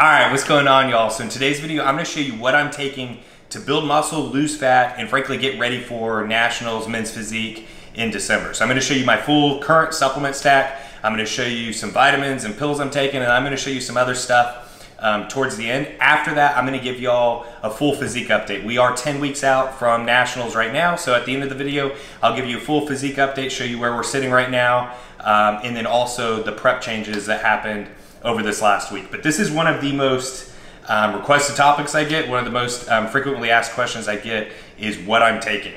All right, what's going on, y'all? So in today's video, I'm gonna show you what I'm taking to build muscle, lose fat, and frankly get ready for Nationals Men's Physique in December. So I'm gonna show you my full current supplement stack. I'm gonna show you some vitamins and pills I'm taking, and I'm gonna show you some other stuff towards the end. After that, I'm gonna give y'all a full physique update. We are 10 weeks out from Nationals right now, so at the end of the video, I'll give you a full physique update, show you where we're sitting right now, and then also the prep changes that happened over this last week. But this is one of the most requested topics I get. One of the most frequently asked questions I get is what I'm taking.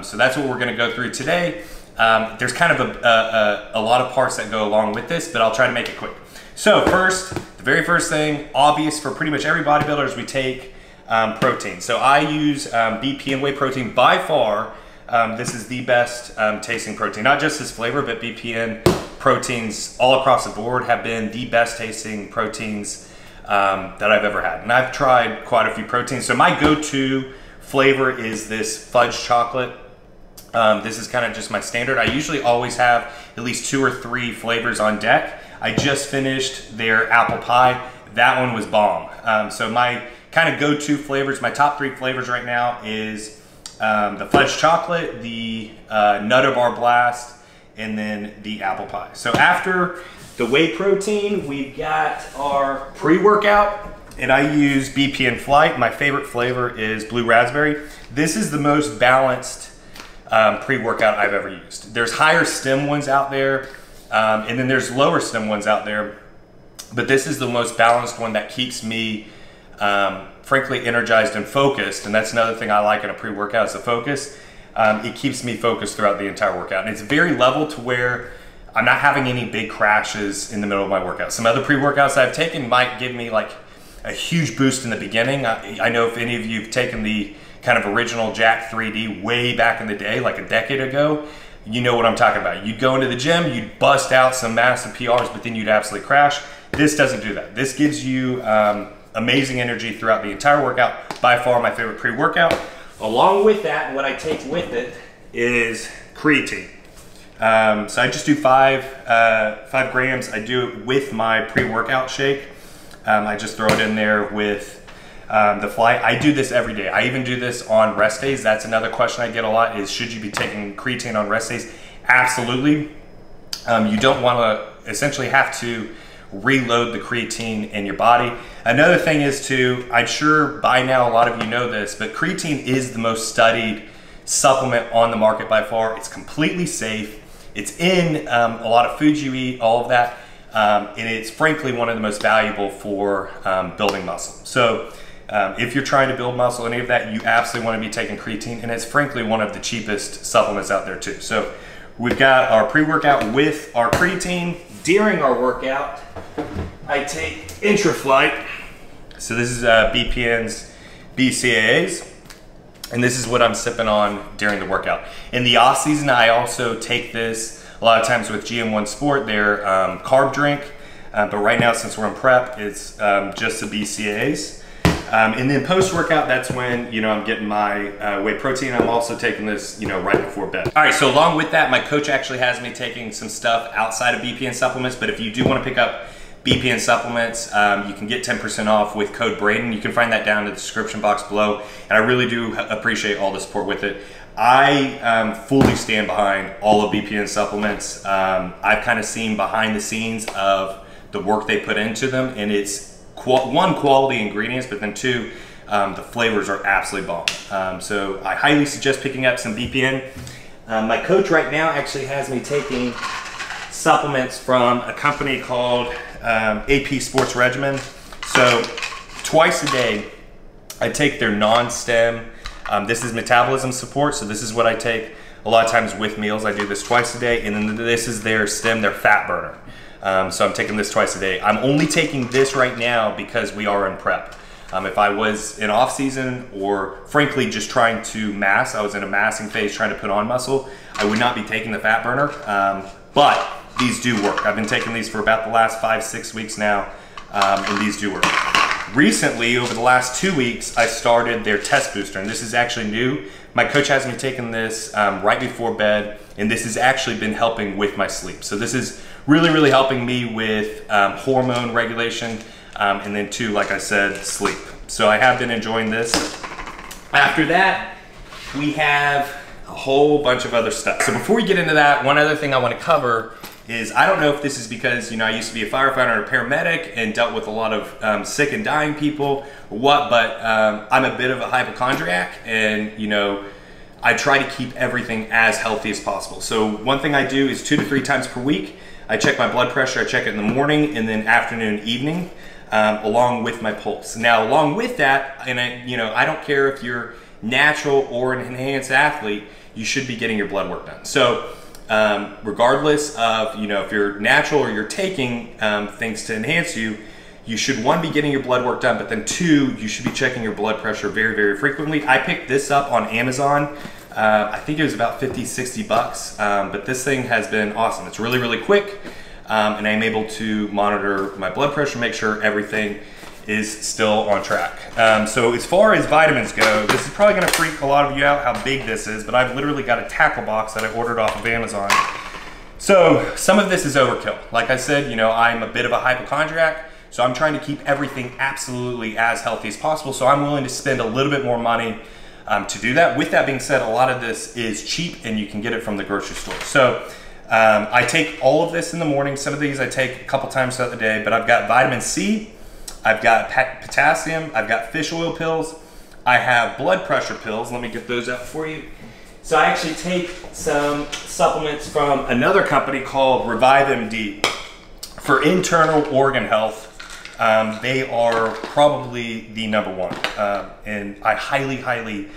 So that's what we're gonna go through today. There's kind of a lot of parts that go along with this, but I'll try to make it quick. So first, the very first thing, obvious for pretty much every bodybuilder, is we take protein. So I use BP and whey protein by far. This is the best tasting protein, not just this flavor, but BPN proteins all across the board have been the best tasting proteins that I've ever had. And I've tried quite a few proteins. So my go-to flavor is this fudge chocolate. This is kind of just my standard. I usually always have at least 2 or 3 flavors on deck. I just finished their apple pie. That one was bomb. So my kind of go-to flavors, my top 3 flavors right now is the fudge chocolate, the Nutter Bar Blast, and then the apple pie. So after the whey protein, we've got our pre-workout, and I use BPN Flight. My favorite flavor is blue raspberry. This is the most balanced pre-workout I've ever used. There's higher stem ones out there, and then there's lower stem ones out there, but this is the most balanced one that keeps me frankly energized and focused. And that's another thing I like in a pre-workout is the focus. It keeps me focused throughout the entire workout. And it's very level to where I'm not having any big crashes in the middle of my workout. Some other pre-workouts I've taken might give me like a huge boost in the beginning. I know if any of you have taken the kind of original Jack 3D way back in the day, like a decade ago, you know what I'm talking about. You'd go into the gym, you'd bust out some massive PRs, but then you'd absolutely crash. This doesn't do that. This gives you amazing energy throughout the entire workout. By far my favorite pre-workout. Along with that, what I take with it is creatine. So I just do 5 grams. I do it with my pre-workout shake. I just throw it in there with the Flight. I do this every day. I even do this on rest days. That's another question I get a lot is, should you be taking creatine on rest days? Absolutely. You don't want to essentially have to reload the creatine in your body. Another thing is too, I'm sure by now a lot of you know this, but creatine is the most studied supplement on the market by far. It's completely safe. It's in a lot of foods you eat, all of that, and it's frankly one of the most valuable for building muscle. So if you're trying to build muscle, any of that, you absolutely want to be taking creatine, and it's frankly one of the cheapest supplements out there too. So we've got our pre-workout with our creatine. During our workout, I take IntraFlight. So this is BPN's BCAAs, and this is what I'm sipping on during the workout. In the off season, I also take this a lot of times with GM1 Sport, their carb drink, but right now since we're in prep, it's just the BCAAs. And then post-workout, that's when, you know, I'm getting my whey protein. I'm also taking this, you know, right before bed. All right, so along with that, my coach actually has me taking some stuff outside of BPN supplements, but if you do want to pick up BPN supplements, you can get 10% off with code Braden. You can find that down in the description box below, and I really do appreciate all the support with it. I fully stand behind all of BPN supplements. I've kind of seen behind the scenes of the work they put into them, and it's one, quality ingredients, but then 2, the flavors are absolutely bomb. So I highly suggest picking up some BPN. My coach right now actually has me taking supplements from a company called AP Sports Regimen. So twice a day, I take their non-stem. This is Metabolism Support, so this is what I take a lot of times with meals. I do this twice a day, and then this is their stem, their fat burner. So I'm taking this twice a day. I'm only taking this right now because we are in prep. If I was in off season or frankly just trying to mass, I was in a massing phase trying to put on muscle, I would not be taking the fat burner, but these do work. I've been taking these for about the last 5-6 weeks now, and these do work. Recently, over the last 2 weeks, I started their test booster, and this is actually new. My coach has me taking this right before bed, and this has actually been helping with my sleep. So this is really, really helping me with hormone regulation. And then 2, like I said, sleep. So I have been enjoying this. After that, we have a whole bunch of other stuff. So before we get into that, one other thing I want to cover is, I don't know if this is because, you know, I used to be a firefighter and a paramedic and dealt with a lot of sick and dying people or what, but I'm a bit of a hypochondriac, and, you know, I try to keep everything as healthy as possible. So one thing I do is 2 to 3 times per week, I check my blood pressure. I check it in the morning and then afternoon, evening, along with my pulse. Now, along with that, and I don't care if you're natural or an enhanced athlete, you should be getting your blood work done. So regardless of, you know, if you're natural or you're taking things to enhance you, you should, 1, be getting your blood work done, but then 2, you should be checking your blood pressure very, very frequently. I picked this up on Amazon. I think it was about 50, 60 bucks, but this thing has been awesome. It's really, really quick, and I'm able to monitor my blood pressure, make sure everything is still on track. So as far as vitamins go, this is probably gonna freak a lot of you out how big this is, but I've literally got a tackle box that I ordered off of Amazon. So some of this is overkill. Like I said, you know, I'm a bit of a hypochondriac, so I'm trying to keep everything absolutely as healthy as possible. So I'm willing to spend a little bit more money to do that. With that being said, a lot of this is cheap and you can get it from the grocery store. So I take all of this in the morning. Some of these I take a couple times throughout the day, but I've got vitamin C, I've got potassium, I've got fish oil pills, I have blood pressure pills. Let me get those out for you. So I actually take some supplements from another company called Revive MD for internal organ health. They are probably the #1, and I highly, highly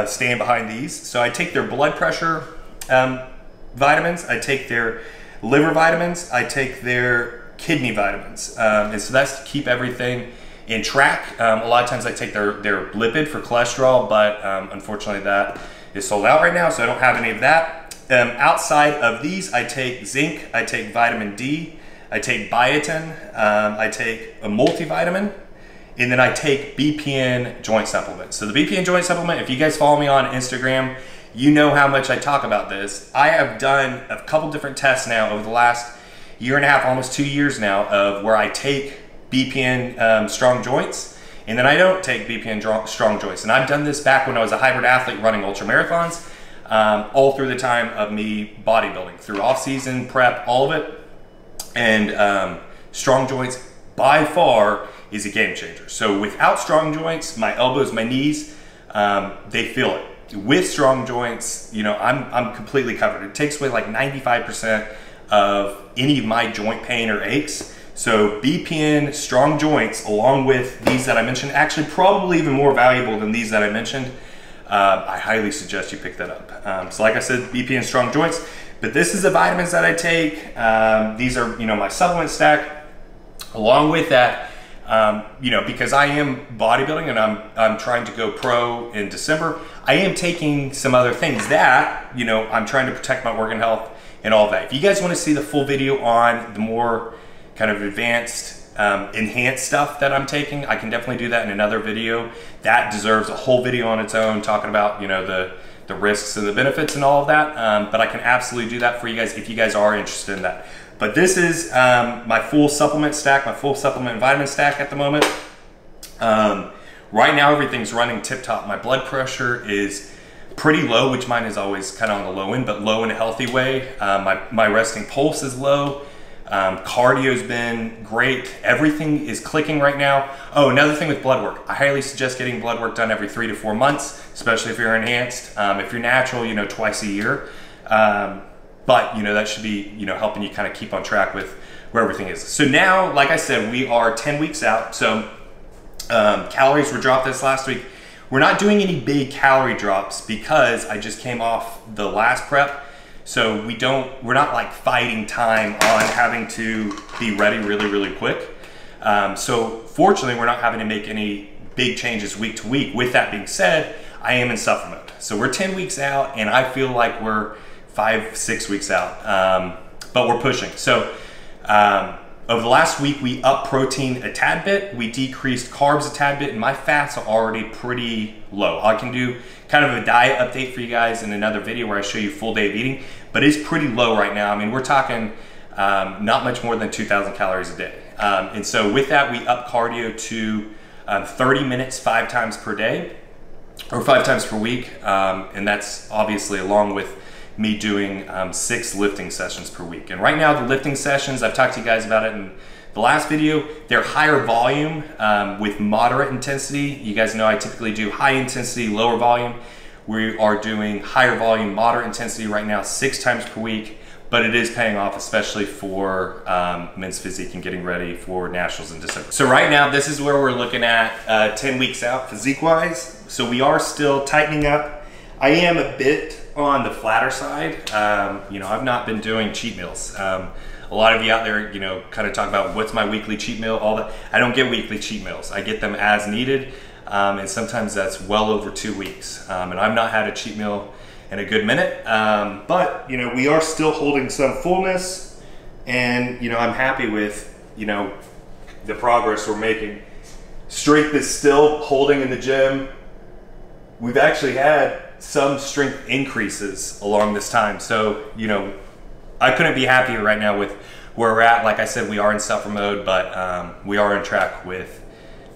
stand behind these. So I take their blood pressure vitamins, I take their liver vitamins, I take their kidney vitamins, and so that's to keep everything in track. A lot of times I take their lipid for cholesterol, but unfortunately that is sold out right now, so I don't have any of that. Outside of these, I take zinc, I take vitamin D, I take biotin, I take a multivitamin, and then I take BPN joint supplement. So the BPN joint supplement, if you guys follow me on Instagram, you know how much I talk about this. I have done a couple different tests now over the last 1.5 years, almost 2 years now, of where I take BPN strong joints, and then I don't take BPN strong joints. And I've done this back when I was a hybrid athlete running ultra marathons, all through the time of me bodybuilding, through off-season prep, all of it. And strong joints by far is a game changer. So without strong joints, my elbows, my knees, they feel it. With strong joints, you know, I'm completely covered. It takes away like 95% of any of my joint pain or aches. So BPN strong joints, along with these that I mentioned, actually probably even more valuable than these that I mentioned. I highly suggest you pick that up. So like I said, BPN strong joints. But this is the vitamins that I take. These are, you know, my supplement stack. Along with that, you know, because I am bodybuilding and I'm trying to go pro in December, I am taking some other things that, you know, I'm trying to protect my organ health and all that. If you guys want to see the full video on the more kind of advanced, enhanced stuff that I'm taking, I can definitely do that in another video. That deserves a whole video on its own, talking about, you know, the risks and the benefits and all of that. But I can absolutely do that for you guys if you guys are interested in that. But this is my full supplement stack, my full supplement and vitamin stack at the moment. Right now, everything's running tip-top. My blood pressure is pretty low, which mine is always kind of on the low end, but low in a healthy way. My resting pulse is low. Cardio's been great. Everything is clicking right now. Oh, another thing with blood work. I highly suggest getting blood work done every 3 to 4 months, especially if you're enhanced. If you're natural, you know, twice a year. But, you know, that should be, you know, helping you kind of keep on track with where everything is. So now, like I said, we are 10 weeks out. So calories were dropped this last week. We're not doing any big calorie drops because I just came off the last prep. So we're not like fighting time on having to be ready really, really quick. So fortunately, we're not having to make any big changes week to week. With that being said, I am in suffer mode. So we're 10 weeks out and I feel like we're 5, 6 weeks out, but we're pushing. So over the last week, we upped protein a tad bit, we decreased carbs a tad bit, and my fats are already pretty low. I can do kind of a diet update for you guys in another video where I show you full day of eating, but it's pretty low right now. I mean, we're talking not much more than 2,000 calories a day. And so with that, we up cardio to 30 minutes 5 times per day, or 5 times per week. And that's obviously along with me doing 6 lifting sessions per week. And right now the lifting sessions, I've talked to you guys about it in the last video, they're higher volume with moderate intensity. You guys know I typically do high intensity, lower volume. We are doing higher volume, moderate intensity right now 6 times per week, but it is paying off, especially for men's physique and getting ready for nationals in December. So right now, this is where we're looking at 10 weeks out physique-wise. So we are still tightening up. I am a bit on the flatter side. You know, I've not been doing cheat meals. A lot of you out there, you know, kind of talk about what's my weekly cheat meal, all that. I don't get weekly cheat meals. I get them as needed, and sometimes that's well over 2 weeks. And I've not had a cheat meal in a good minute, but, you know, we are still holding some fullness, and, you know, I'm happy with, you know, the progress we're making. Strength is still holding in the gym. We've actually had some strength increases along this time. So, you know, I couldn't be happier right now with where we're at. Like I said, we are in suffer mode, but we are on track with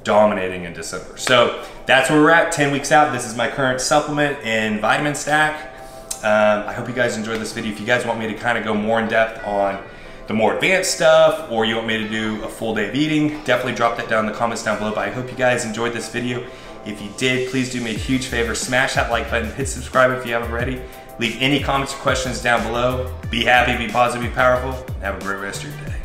dominating in December. So that's where we're at, 10 weeks out. This is my current supplement and vitamin stack. I hope you guys enjoyed this video. If you guys want me to kind of go more in depth on the more advanced stuff, or you want me to do a full day of eating, definitely drop that down in the comments down below. But I hope you guys enjoyed this video. If you did, please do me a huge favor, smash that like button, hit subscribe if you haven't already. Leave any comments or questions down below. Be happy, be positive, be powerful, and have a great rest of your day.